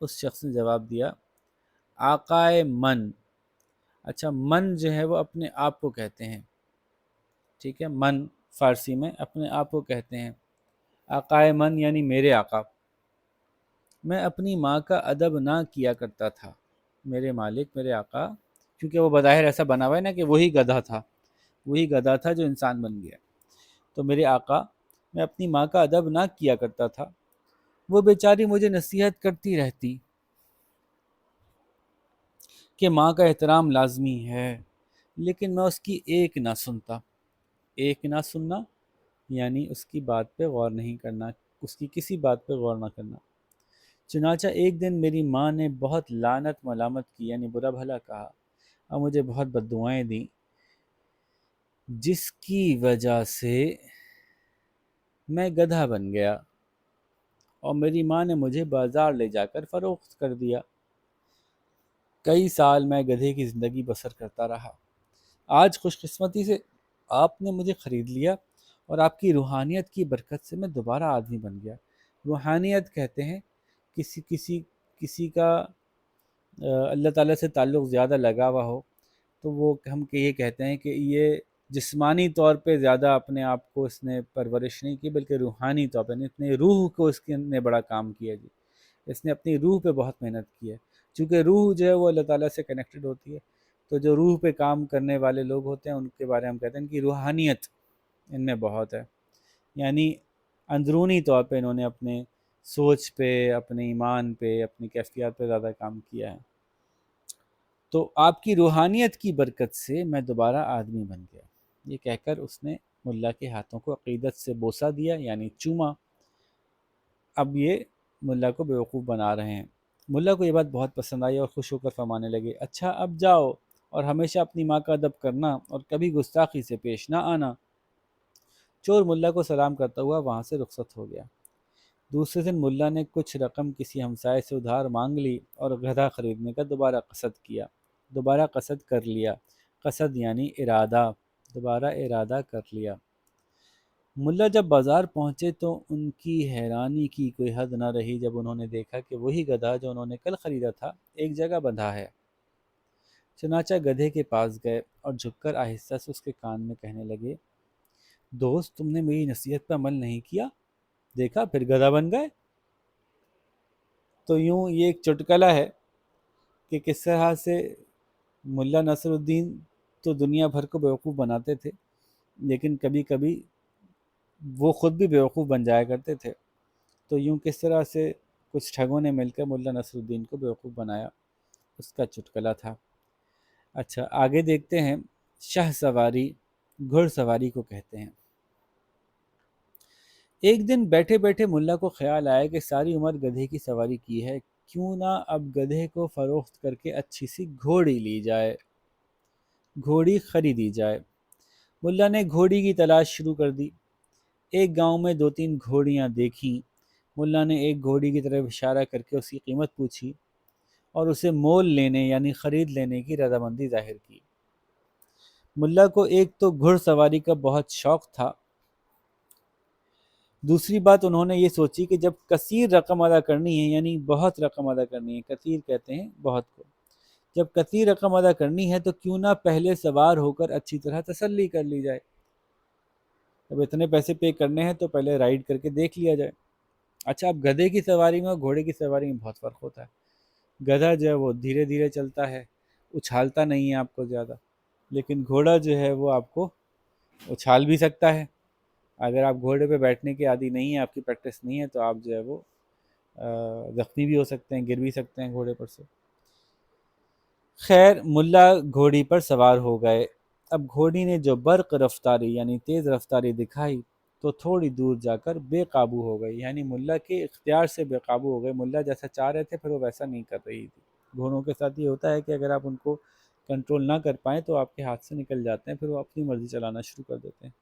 اس شخص نے جواب دیا آقائے من. اچھا من جو ہے وہ اپنے آپ کو کہتے ہیں، ٹھیک ہے، من فارسی میں اپنے آپ کو کہتے ہیں. آقائے من یعنی میرے آقا. میں اپنی ماں کا ادب نہ کیا کرتا تھا. میرے مالک، میرے آقا، کیونکہ وہ بظاہر ایسا بنا ہوا ہے نا کہ وہی گدھا تھا، وہی گدھا تھا جو انسان بن گیا. تو میرے آقا، میں اپنی ماں کا ادب نہ کیا کرتا تھا. وہ بیچاری مجھے نصیحت کرتی رہتی کہ ماں کا احترام لازمی ہے، لیکن میں اس کی ایک نہ سنتا. ایک نہ سننا یعنی اس کی بات پہ غور نہیں کرنا، اس کی کسی بات پہ غور نہ کرنا. چنانچہ ایک دن میری ماں نے بہت لعنت ملامت کی، یعنی برا بھلا کہا، اور مجھے بہت بد دعائیں دیں، جس کی وجہ سے میں گدھا بن گیا اور میری ماں نے مجھے بازار لے جا کر فروخت کر دیا. کئی سال میں گدھے کی زندگی بسر کرتا رہا. آج خوش قسمتی سے آپ نے مجھے خرید لیا اور آپ کی روحانیت کی برکت سے میں دوبارہ آدمی بن گیا. روحانیت کہتے ہیں کسی کا اللہ تعالیٰ سے تعلق زیادہ لگا ہوا ہو تو وہ ہم یہ کہتے ہیں کہ یہ جسمانی طور پہ زیادہ اپنے آپ کو اس نے پرورش نہیں کی، بلکہ روحانی طور پہ اپنے روح کو اس نے بڑا کام کیا جی. اس نے اپنی روح پہ بہت محنت کی ہے، چونکہ روح جو ہے وہ اللہ تعالیٰ سے کنیکٹڈ ہوتی ہے. تو جو روح پہ کام کرنے والے لوگ ہوتے ہیں ان کے بارے میں ہم کہتے ہیں کہ روحانیت ان میں بہت ہے. یعنی اندرونی طور پہ انہوں نے اپنے سوچ پہ، اپنے ایمان پہ، اپنی کیفیات پہ زیادہ کام کیا ہے. تو آپ کی روحانیت کی برکت سے میں دوبارہ آدمی بن گیا. یہ کہہ کر اس نے ملا کے ہاتھوں کو عقیدت سے بوسہ دیا، یعنی چوما. اب یہ ملا کو بیوقوف بنا رہے ہیں. ملا کو یہ بات بہت پسند آئی اور خوش ہو کر فرمانے لگے، اچھا اب جاؤ اور ہمیشہ اپنی ماں کا ادب کرنا اور کبھی گستاخی سے پیش نہ آنا. چور ملا کو سلام کرتا ہوا وہاں سے رخصت ہو گیا. دوسرے دن ملا نے کچھ رقم کسی ہمسائے سے ادھار مانگ لی اور گدھا خریدنے کا دوبارہ قصد کر لیا. قصد یعنی ارادہ، دوبارہ ارادہ کر لیا. ملا جب بازار پہنچے تو ان کی حیرانی کی کوئی حد نہ رہی جب انہوں نے دیکھا کہ وہی گدھا جو انہوں نے کل خریدا تھا ایک جگہ بندھا ہے. چنانچہ گدھے کے پاس گئے اور جھک کر آہستہ سے اس کے کان میں کہنے لگے، دوست تم نے میری نصیحت پر عمل نہیں کیا، دیکھا پھر گدھا بن گئے. تو یوں یہ ایک چٹکلا ہے کہ کس طرح سے ملا نصر الدین تو دنیا بھر کو بیوقوف بناتے تھے، لیکن کبھی کبھی وہ خود بھی بیوقوف بن جایا کرتے تھے. تو یوں کس طرح سے کچھ ٹھگوں نے مل کر ملا نصر الدین کو بیوقوف بنایا، اس کا چٹکلا تھا. اچھا آگے دیکھتے ہیں. شاہ سواری گھڑ سواری کو کہتے ہیں. ایک دن بیٹھے بیٹھے ملا کو خیال آیا کہ ساری عمر گدھے کی سواری کی ہے، کیوں نہ اب گدھے کو فروخت کر کے اچھی سی گھوڑی لی جائے، گھوڑی خریدی جائے. ملا نے گھوڑی کی تلاش شروع کر دی. ایک گاؤں میں 2-3 گھوڑیاں دیکھیں. ملا نے ایک گھوڑی کی طرف اشارہ کر کے اس کی قیمت پوچھی اور اسے مول لینے یعنی خرید لینے کی رضامندی ظاہر کی. ملا کو ایک تو گھڑ سواری کا بہت شوق تھا، دوسری بات انہوں نے یہ سوچی کہ جب کثیر رقم ادا کرنی ہے، یعنی بہت رقم ادا کرنی ہے، کثیر کہتے ہیں بہت کو، جب کثیر رقم ادا کرنی ہے تو کیوں نہ پہلے سوار ہو کر اچھی طرح تسلی کر لی جائے. جب اتنے پیسے پے کرنے ہیں تو پہلے رائڈ کر کے دیکھ لیا جائے. اچھا اب گدھے کی سواری میں اور گھوڑے کی سواری میں بہت فرق ہوتا ہے. گدھا جو ہے وہ دھیرے دھیرے چلتا ہے، اچھالتا نہیں ہے آپ کو زیادہ، لیکن گھوڑا جو ہے وہ آپ کو اچھال بھی سکتا ہے. اگر آپ گھوڑے پہ بیٹھنے کے عادی نہیں ہیں، آپ کی پریکٹس نہیں ہے، تو آپ جو ہے وہ زخمی بھی ہو سکتے ہیں، گر بھی سکتے ہیں گھوڑے پر سے. خیر ملا گھوڑی پر سوار ہو گئے. اب گھوڑی نے جو برق رفتاری یعنی تیز رفتاری دکھائی تو تھوڑی دور جا کر بے قابو ہو گئی، یعنی ملا کے اختیار سے بے قابو ہو گئے. ملا جیسا چاہ رہے تھے پھر وہ ویسا نہیں کر رہی تھی. گھوڑوں کے ساتھ یہ ہوتا ہے کہ اگر آپ ان کو کنٹرول نہ کر پائیں تو آپ کے ہاتھ سے نکل جاتے ہیں، پھر وہ اپنی مرضی چلانا شروع کر دیتے ہیں.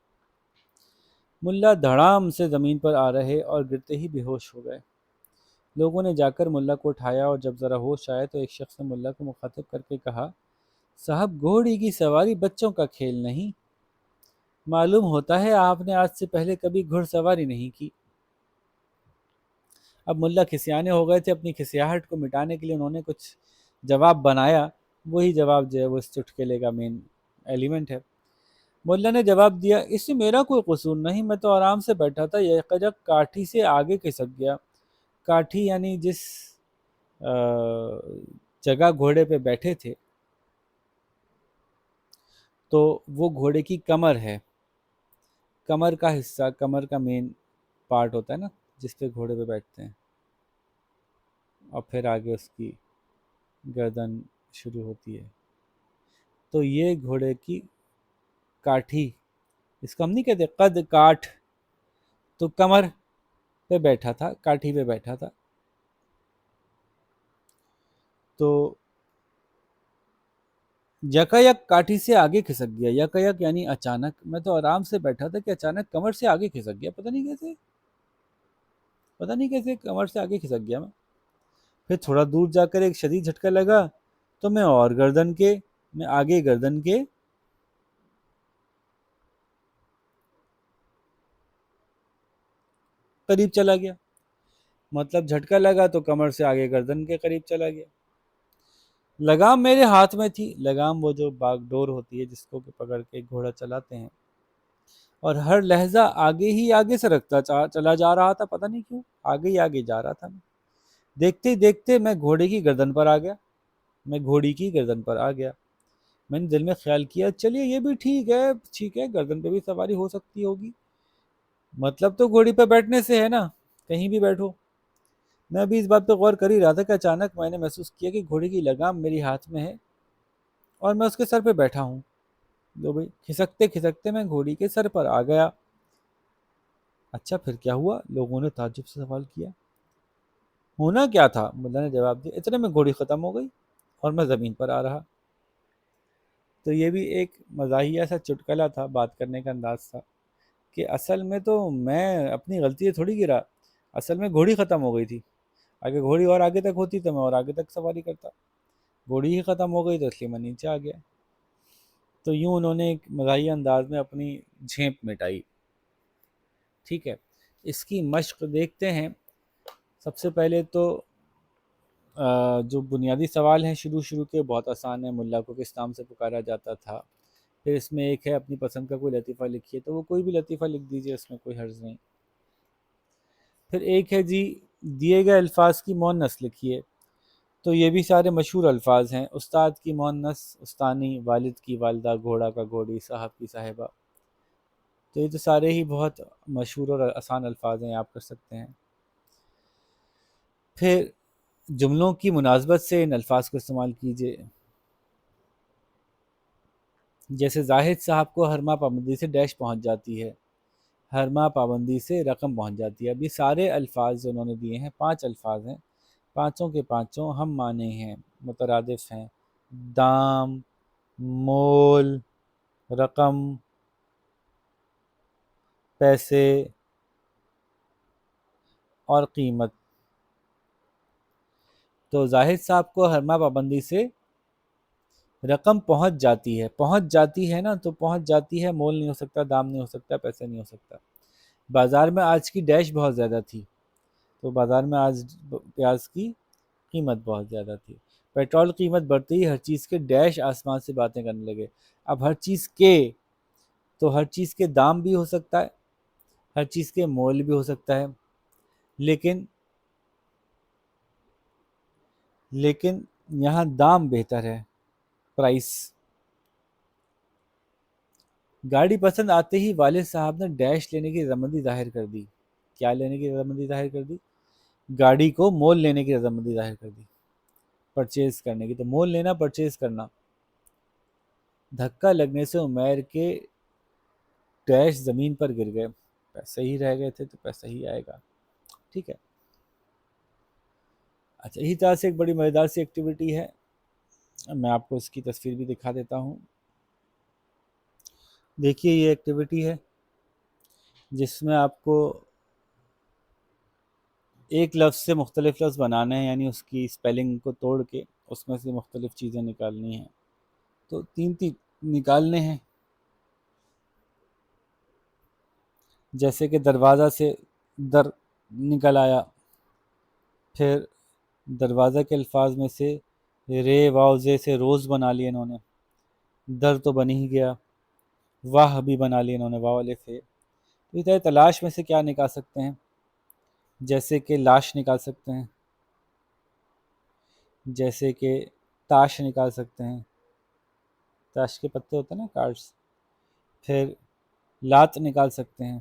ملا دھڑام سے زمین پر آ رہے اور گرتے ہی بے ہوش ہو گئے. لوگوں نے جا کر ملا کو اٹھایا اور جب ذرا ہوش آئے تو ایک شخص نے ملا کو مخاطب کر کے کہا، صاحب گھوڑی کی سواری بچوں کا کھیل نہیں، معلوم ہوتا ہے آپ نے آج سے پہلے کبھی گھڑ سواری نہیں کی. اب ملا کھسیانے ہو گئے تھے، اپنی کھسیاہٹ کو مٹانے کے لیے انہوں نے کچھ جواب بنایا، وہی جواب جو ہے وہ اس چٹکلے کا مین ایلیمنٹ ہے۔ ملا نے جواب دیا، اس میں میرا کوئی قصور نہیں، میں تو آرام سے بیٹھا تھا، یکجک کاٹھی سے آگے کھسک گیا۔ کاٹھی یعنی جس جگہ گھوڑے پہ بیٹھے تھے تو وہ گھوڑے کی کمر ہے، کمر کا حصہ، کمر کا مین پارٹ ہوتا ہے نا جس پہ گھوڑے پہ بیٹھتے ہیں، اور پھر آگے اس کی گردن شروع ہوتی ہے، تو یہ گھوڑے کی کاٹھی، اس کو ہم نہیں کہتے قد کاٹ، تو کمر پہ بیٹھا تھا، کاٹھی پہ بیٹھا تھا، تو یکایک کاٹھی سے آگے کھسک گیا، یکایک یعنی اچانک، میں تو آرام سے بیٹھا تھا کہ اچانک کمر سے آگے کھسک گیا، پتہ نہیں کیسے کمر سے آگے کھسک گیا میں۔ پھر تھوڑا دور جا کر ایک شدید جھٹکا لگا تو میں آگے گردن کے قریب چلا گیا، مطلب جھٹکا لگا تو کمر سے آگے گردن کے قریب چلا گیا۔ لگام میرے ہاتھ میں تھی، لگام وہ جو باغ ڈور ہوتی ہے جس کو کہ پکڑ کے گھوڑا چلاتے ہیں، اور ہر لہجہ آگے ہی آگے سے رکھتا چلا جا رہا تھا، پتہ نہیں کیوں آگے ہی آگے جا رہا تھا میں۔ دیکھتے ہی دیکھتے میں گھوڑے کی گردن پر آ گیا، میں گھوڑی کی گردن پر آ گیا۔ میں نے دل میں خیال کیا چلیے یہ بھی ٹھیک ہے، گردن پہ بھی سواری ہو سکتی ہوگی، مطلب تو گھوڑی پہ بیٹھنے سے ہے نا، کہیں بھی بیٹھو۔ میں ابھی اس بات پہ غور کر ہی رہا تھا کہ اچانک میں نے محسوس کیا کہ گھوڑی کی لگام میری ہاتھ میں ہے اور میں اس کے سر پہ بیٹھا ہوں۔ لو بھائی، کھسکتے کھسکتے میں گھوڑی کے سر پر آ گیا۔ اچھا پھر کیا ہوا؟ لوگوں نے تعجب سے سوال کیا۔ ہونا کیا تھا؟ ملا نے جواب دیا، اتنے میں گھوڑی ختم ہو گئی اور میں زمین پر آ رہا۔ تو یہ بھی ایک مزاحیہ سا چٹکلا تھا، بات کرنے کا انداز تھا کہ اصل میں تو میں اپنی غلطی سے تھوڑی گرا، اصل میں گھوڑی ختم ہو گئی تھی، اگر گھوڑی اور آگے تک ہوتی تو میں اور آگے تک سواری کرتا، گھوڑی ہی ختم ہو گئی تو اس لیے میں نیچے آ گیا۔ تو یوں انہوں نے ایک مزاحیہ انداز میں اپنی جھیپ مٹائی۔ ٹھیک ہے، اس کی مشق دیکھتے ہیں۔ سب سے پہلے تو جو بنیادی سوال ہیں شروع کے بہت آسان ہے، ملا کو کس نام سے پکارا جاتا تھا۔ پھر اس میں ایک ہے اپنی پسند کا کوئی لطیفہ لکھیے، تو وہ کوئی بھی لطیفہ لکھ دیجیے، اس میں کوئی حرج نہیں۔ پھر ایک ہے جی دیے گئے الفاظ کی مؤنث لکھیے، تو یہ بھی سارے مشہور الفاظ ہیں، استاد کی مؤنث استانی، والد کی والدہ، گھوڑا کا گھوڑی، صاحب کی صاحبہ، تو یہ تو سارے ہی بہت مشہور اور آسان الفاظ ہیں، آپ کر سکتے ہیں۔ پھر جملوں کی مناسبت سے ان الفاظ کو استعمال کیجیے، جیسے زاہد صاحب کو ہر ماہ پابندی سے ڈیش پہنچ جاتی ہے، ہر ماہ پابندی سے رقم پہنچ جاتی ہے۔ اب یہ سارے الفاظ جو انہوں نے دیے ہیں 5 الفاظ ہیں، پانچوں کے پانچوں ہم معنی ہیں، مترادف ہیں، دام، مول، رقم، پیسے اور قیمت۔ تو زاہد صاحب کو ہر ماہ پابندی سے رقم پہنچ جاتی ہے نا، تو پہنچ جاتی ہے، مول نہیں ہو سکتا، دام نہیں ہو سکتا، پیسے نہیں ہو سکتا۔ بازار میں آج کی ڈیش بہت زیادہ تھی، تو بازار میں آج پیاز کی قیمت بہت زیادہ تھی۔ پیٹرول قیمت بڑھتے ہی ہر چیز کے ڈیش آسمان سے باتیں کرنے لگے۔ اب ہر چیز کے، تو ہر چیز کے دام بھی ہو سکتا ہے، ہر چیز کے مول بھی ہو سکتا ہے، لیکن یہاں دام بہتر ہے، پرائس۔ گاڑی پسند آتے ہی والد صاحب نے ڈیش لینے کی رضامندی ظاہر کر دی۔ کیا لینے کی رضامندی ظاہر کر دی؟ گاڑی کو مول لینے کی رضامندی ظاہر کر دی، پرچیز کرنے کی۔ تو مول لینا، پرچیز کرنا۔ دھکا لگنے سے عمیر کے ڈیش زمین پر گر گئے، پیسے ہی رہ گئے تھے تو پیسہ ہی آئے گا۔ ٹھیک ہے، اچھا اسی طرح سے ایک بڑی مزیدار سی ایکٹیویٹی ہے، میں آپ کو اس کی تصویر بھی دکھا دیتا ہوں۔ دیکھیے یہ ایکٹیویٹی ہے جس میں آپ کو ایک لفظ سے مختلف لفظ بنانے ہیں، یعنی اس کی اسپیلنگ کو توڑ کے اس میں سے مختلف چیزیں نکالنی ہیں۔ تو تین نکالنے ہیں، جیسے کہ دروازہ سے در نکل آیا، پھر دروازہ کے الفاظ میں سے رے واو زے سے روز بنا لیا انہوں نے، در تو بن ہی گیا، واہ بھی بنا لیا انہوں نے، واو الف ہے۔ تو اس طرح تلاش میں سے کیا نکال سکتے ہیں؟ جیسے کہ لاش نکال سکتے ہیں، جیسے کہ تاش نکال سکتے ہیں، تاش کے پتے ہوتے ہیں نا، کارڈس۔ پھر لات نکال سکتے ہیں،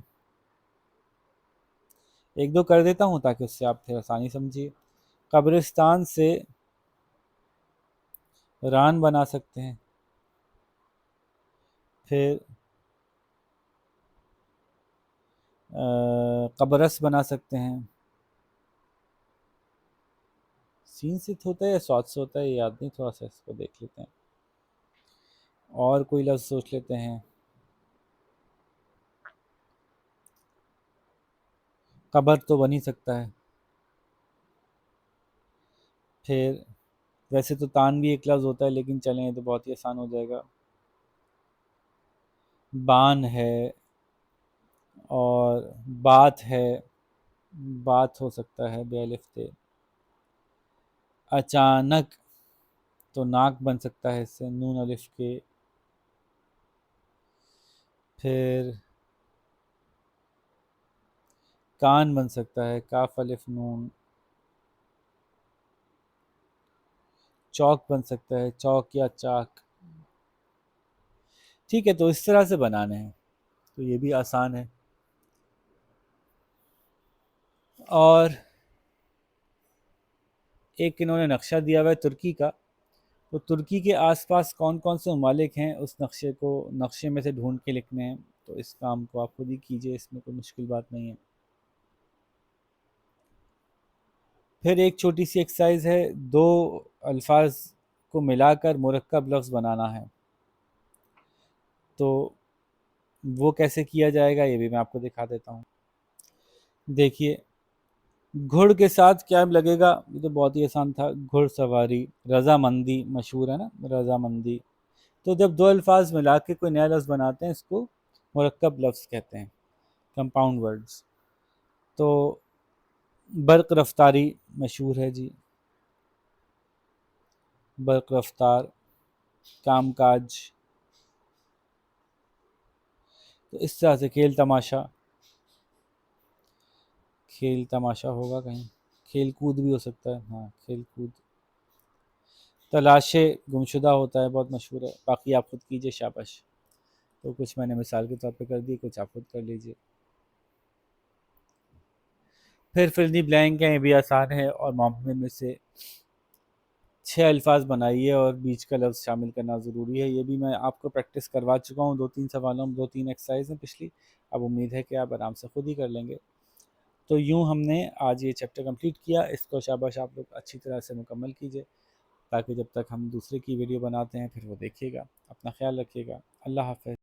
ایک دو کر دیتا ہوں تاکہ اس سے آپ پھر آسانی سمجھیے۔ قبرستان سے ران بنا سکتے ہیں، پھر قبرس بنا سکتے ہیں، سین سے ہوتا ہے یا سواد سے ہوتا ہے یہ یاد نہیں، تھوڑا سا اس کو دیکھ لیتے ہیں، اور کوئی لفظ سوچ لیتے ہیں۔ قبر تو بن ہی سکتا ہے، پھر ویسے تو تان بھی ایک لفظ ہوتا ہے لیکن چلیں تو بہت ہی آسان ہو جائے گا، بان ہے، اور بات ہے، بات ہو سکتا ہے بے الف تے۔ اچانک تو ناک بن سکتا ہے اس سے، نون الف کے۔ پھر کان بن سکتا ہے، کاف الف نون۔ چوک بن سکتا ہے، چوک یا چاک۔ ٹھیک ہے، تو اس طرح سے بنانے ہیں، تو یہ بھی آسان ہے۔ اور ایک انہوں نے نقشہ دیا ہوا ہے ترکی کا، تو ترکی کے آس پاس کون کون سے ممالک ہیں اس نقشے میں سے ڈھونڈ کے لکھنے ہیں، تو اس کام کو آپ خود ہی کیجئے، اس میں کوئی مشکل بات نہیں ہے۔ پھر ایک چھوٹی سی ایکسرسائز ہے، دو الفاظ کو ملا کر مرکب لفظ بنانا ہے، تو وہ کیسے کیا جائے گا یہ بھی میں آپ کو دکھا دیتا ہوں۔ دیکھیے، گھڑ کے ساتھ کیا لگے گا؟ یہ تو بہت ہی آسان تھا، گھڑ سواری۔ رضامندی مشہور ہے نا، رضامندی۔ تو جب دو الفاظ ملا کے کوئی نیا لفظ بناتے ہیں اس کو مرکب لفظ کہتے ہیں، کمپاؤنڈ ورڈز۔ تو برق رفتاری مشہور ہے جی، برق رفتار، کام کاج۔ تو اس طرح سے کھیل تماشا، کھیل تماشا ہوگا کہیں، کھیل کود بھی ہو سکتا ہے، ہاں کھیل کود۔ تلاشے گمشدہ ہوتا ہے، بہت مشہور ہے، باقی آپ خود کیجئے، شاباش۔ تو کچھ میں نے مثال کے طور پہ کر دی، کچھ آپ خود کر لیجئے۔ پھر فلنی بلینک ہیں، یہ بھی آسان ہے، اور معمول میں سے 6 الفاظ بنائیے اور بیچ کا لفظ شامل کرنا ضروری ہے۔ یہ بھی میں آپ کو پریکٹس کروا چکا ہوں 2-3 سوالوں میں، 2-3 ایکسرسائز ہیں پچھلی، اب امید ہے کہ آپ آرام سے خود ہی کر لیں گے۔ تو یوں ہم نے آج یہ چیپٹر کمپلیٹ کیا، اس کو شاباش آپ لوگ اچھی طرح سے مکمل کیجئے، تاکہ جب تک ہم دوسرے کی ویڈیو بناتے ہیں پھر وہ دیکھیے گا۔ اپنا خیال رکھیے گا، اللہ حافظ۔